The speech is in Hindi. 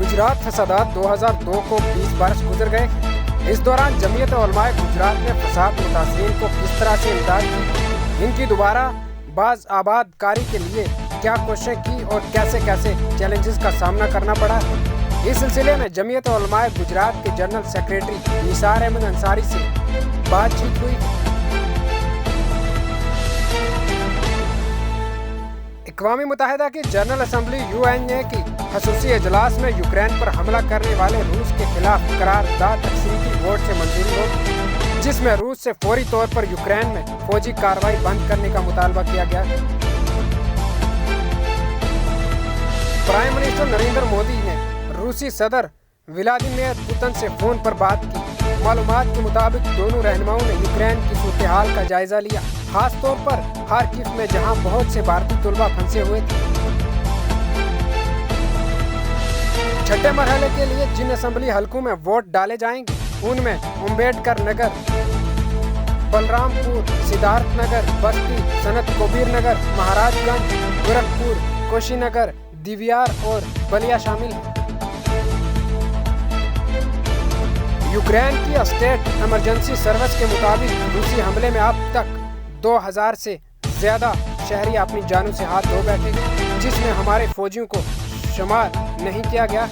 गुजरात फसादात 2002 को 20 बरस गुजर गए। इस दौरान जमीयत उलमाए गुजरात ने फसाद मुतासिरीन को किस तरह से इमदाद की, इनकी दोबारा बाज आबाद कारी के लिए क्या कोशिशें की और कैसे कैसे चैलेंजेस का सामना करना पड़ा। इस सिलसिले में जमीयत उलमाए गुजरात के जनरल सेक्रेटरी निसार अहमद अंसारी से बातचीत हुई। अक़वाम मुत्तहिदा की जनरल असम्बली (UN) की खसूसी इजलास में यूक्रेन पर हमला करने वाले रूस के खिलाफ करारदाद अक्सरियती वोट से मंजूरी हो, जिसमें रूस से फौरी तौर पर यूक्रेन में फौजी कार्रवाई बंद करने का मुतालबा किया गया। प्राइम मिनिस्टर नरेंद्र मोदी ने रूसी सदर व्लादिमीर पुतिन से फोन पर बात की। मालूमात के मुताबिक दोनों रहनुमाओं ने यूक्रेन की सूरत हाल का जायजा लिया, खास तौर पर खार्किव में जहां बहुत से भारतीय तलबा फंसे हुए थे। छठे मरहले के लिए जिन असम्बली हलकों में वोट डाले जाएंगे उनमें अम्बेडकर नगर, बलरामपुर, सिद्धार्थ नगर, बस्ती, सनत कबीर नगर, महाराजगंज, गोरखपुर, कुशीनगर, दिव्यार और बलिया शामिल है। यूक्रेन की स्टेट इमरजेंसी सर्विस के मुताबिक रूसी हमले में अब तक 2000 से ज्यादा शहरी अपनी जानों से हाथ धो बैठे, जिसमें हमारे फौजियों को शुमार नहीं किया गया।